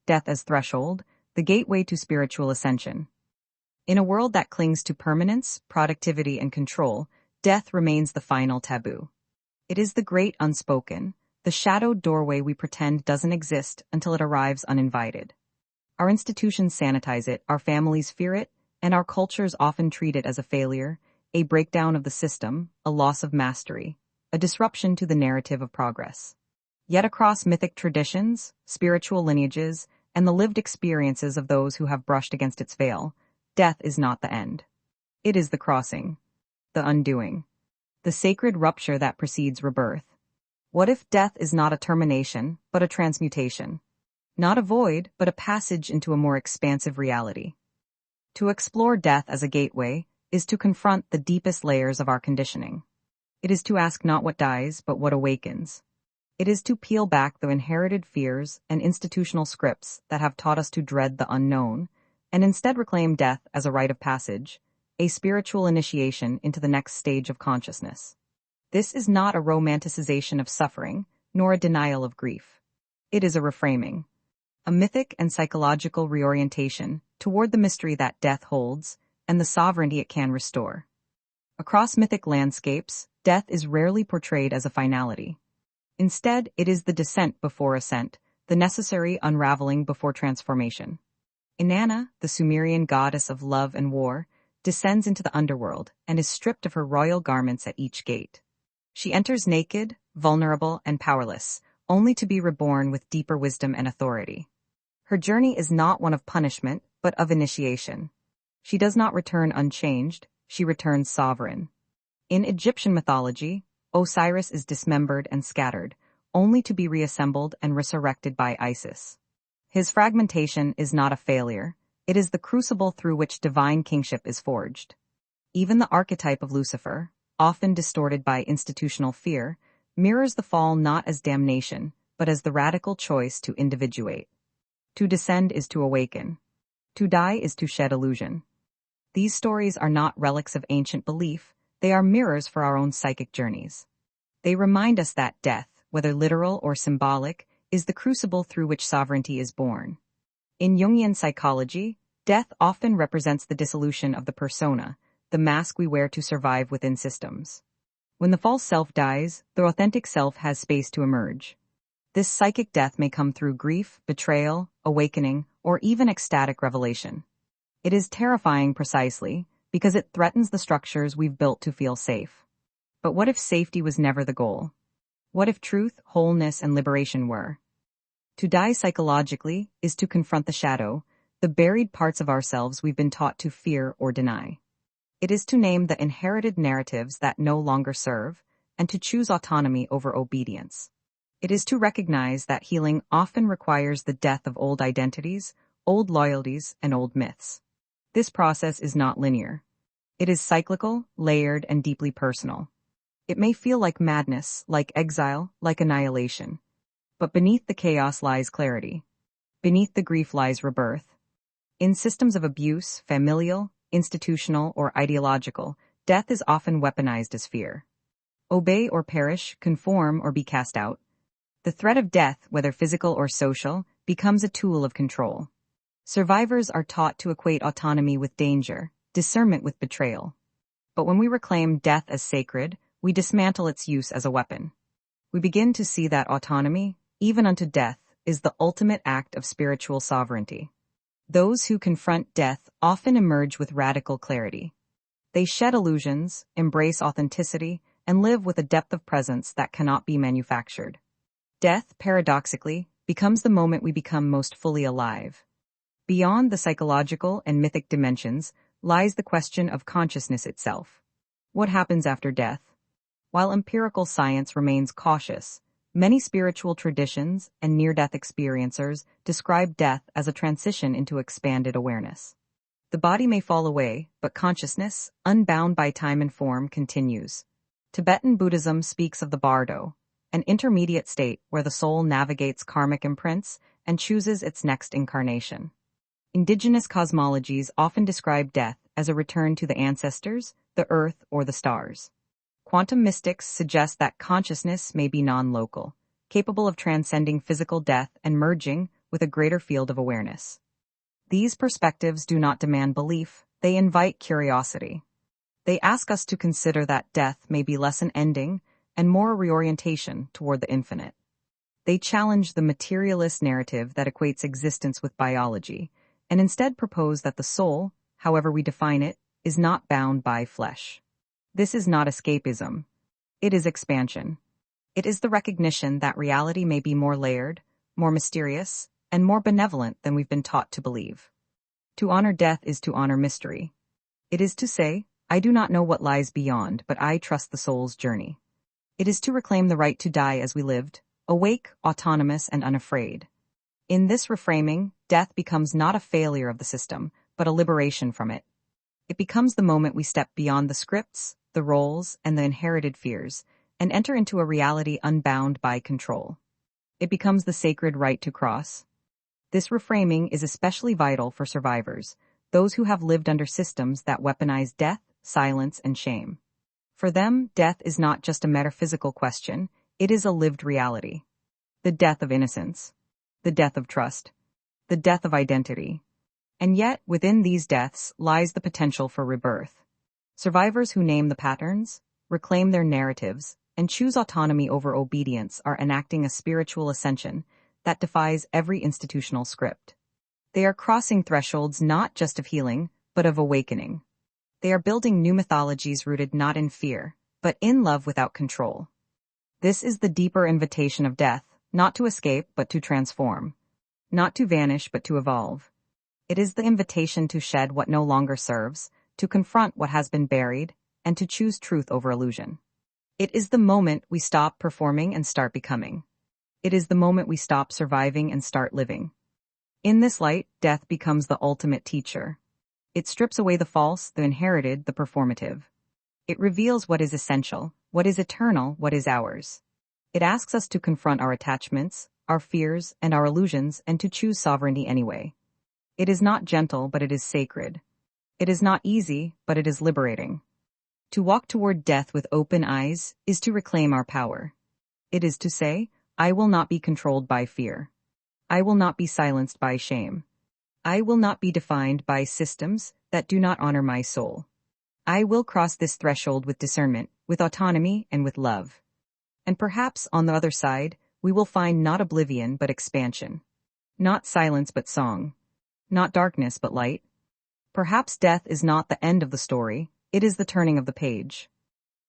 Death as threshold, the gateway to spiritual ascension. In a world that clings to permanence, productivity, and control, death remains the final taboo. It is the great unspoken, the shadowed doorway we pretend doesn't exist until it arrives uninvited. Our institutions sanitize it, our families fear it, and our cultures often treat it as a failure, a breakdown of the system, a loss of mastery, a disruption to the narrative of progress. Yet across mythic traditions, spiritual lineages, and the lived experiences of those who have brushed against its veil, death is not the end. It is the crossing, the undoing, the sacred rupture that precedes rebirth. What if death is not a termination, but a transmutation? Not a void, but a passage into a more expansive reality. To explore death as a gateway is to confront the deepest layers of our conditioning. It is to ask not what dies, but what awakens. It is to peel back the inherited fears and institutional scripts that have taught us to dread the unknown, and instead reclaim death as a rite of passage, a spiritual initiation into the next stage of consciousness. This is not a romanticization of suffering, nor a denial of grief. It is a reframing, a mythic and psychological reorientation toward the mystery that death holds and the sovereignty it can restore. Across mythic landscapes, death is rarely portrayed as a finality. Instead, it is the descent before ascent, the necessary unraveling before transformation. Inanna, the Sumerian goddess of love and war, descends into the underworld and is stripped of her royal garments at each gate. She enters naked, vulnerable, and powerless, only to be reborn with deeper wisdom and authority. Her journey is not one of punishment, but of initiation. She does not return unchanged, she returns sovereign. In Egyptian mythology, Osiris is dismembered and scattered, only to be reassembled and resurrected by Isis. His fragmentation is not a failure, it is the crucible through which divine kingship is forged. Even the archetype of Lucifer, often distorted by institutional fear, mirrors the fall not as damnation, but as the radical choice to individuate. To descend is to awaken. To die is to shed illusion. These stories are not relics of ancient belief, they are mirrors for our own psychic journeys. They remind us that death, whether literal or symbolic, is the crucible through which sovereignty is born. In Jungian psychology, death often represents the dissolution of the persona, the mask we wear to survive within systems. When the false self dies, the authentic self has space to emerge. This psychic death may come through grief, betrayal, awakening, or even ecstatic revelation. It is terrifying precisely because it threatens the structures we've built to feel safe. But what if safety was never the goal? What if truth, wholeness, and liberation were? To die psychologically is to confront the shadow, the buried parts of ourselves we've been taught to fear or deny. It is to name the inherited narratives that no longer serve, and to choose autonomy over obedience. It is to recognize that healing often requires the death of old identities, old loyalties, and old myths. This process is not linear. It is cyclical, layered, and deeply personal. It may feel like madness, like exile, like annihilation. But beneath the chaos lies clarity. Beneath the grief lies rebirth. In systems of abuse, familial, institutional, or ideological, death is often weaponized as fear. Obey or perish, conform or be cast out. The threat of death, whether physical or social, becomes a tool of control. Survivors are taught to equate autonomy with danger, discernment with betrayal. But when we reclaim death as sacred, we dismantle its use as a weapon. We begin to see that autonomy, even unto death, is the ultimate act of spiritual sovereignty. Those who confront death often emerge with radical clarity. They shed illusions, embrace authenticity, and live with a depth of presence that cannot be manufactured. Death, paradoxically, becomes the moment we become most fully alive. Beyond the psychological and mythic dimensions lies the question of consciousness itself. What happens after death? While empirical science remains cautious, many spiritual traditions and near-death experiencers describe death as a transition into expanded awareness. The body may fall away, but consciousness, unbound by time and form, continues. Tibetan Buddhism speaks of the bardo, an intermediate state where the soul navigates karmic imprints and chooses its next incarnation. Indigenous cosmologies often describe death as a return to the ancestors, the earth, or the stars. Quantum mystics suggest that consciousness may be non-local, capable of transcending physical death and merging with a greater field of awareness. These perspectives do not demand belief, they invite curiosity. They ask us to consider that death may be less an ending and more a reorientation toward the infinite. They challenge the materialist narrative that equates existence with biology, and instead propose that the soul, however we define it, is not bound by flesh. This is not escapism. It is expansion. It is the recognition that reality may be more layered, more mysterious, and more benevolent than we've been taught to believe. To honor death is to honor mystery. It is to say, I do not know what lies beyond, but I trust the soul's journey. It is to reclaim the right to die as we lived, awake, autonomous, and unafraid. In this reframing, death becomes not a failure of the system, but a liberation from it. It becomes the moment we step beyond the scripts, the roles, and the inherited fears, and enter into a reality unbound by control. It becomes the sacred right to cross. This reframing is especially vital for survivors, those who have lived under systems that weaponize death, silence, and shame. For them, death is not just a metaphysical question, it is a lived reality. The death of innocence. The death of trust. The death of identity. And yet, within these deaths lies the potential for rebirth. Survivors who name the patterns, reclaim their narratives, and choose autonomy over obedience are enacting a spiritual ascension that defies every institutional script. They are crossing thresholds not just of healing, but of awakening. They are building new mythologies rooted not in fear, but in love without control. This is the deeper invitation of death, not to escape, but to transform. Not to vanish, but to evolve. It is the invitation to shed what no longer serves, to confront what has been buried, and to choose truth over illusion. It is the moment we stop performing and start becoming. It is the moment we stop surviving and start living. In this light, death becomes the ultimate teacher. It strips away the false, the inherited, the performative. It reveals what is essential, what is eternal, what is ours. It asks us to confront our attachments, our fears, and our illusions, and to choose sovereignty anyway. It is not gentle, but it is sacred. It is not easy, but it is liberating. To walk toward death with open eyes is to reclaim our power. It is to say, I will not be controlled by fear. I will not be silenced by shame. I will not be defined by systems that do not honor my soul. I will cross this threshold with discernment, with autonomy, and with love. And perhaps on the other side, we will find not oblivion but expansion. Not silence but song. Not darkness but light. Perhaps death is not the end of the story, it is the turning of the page.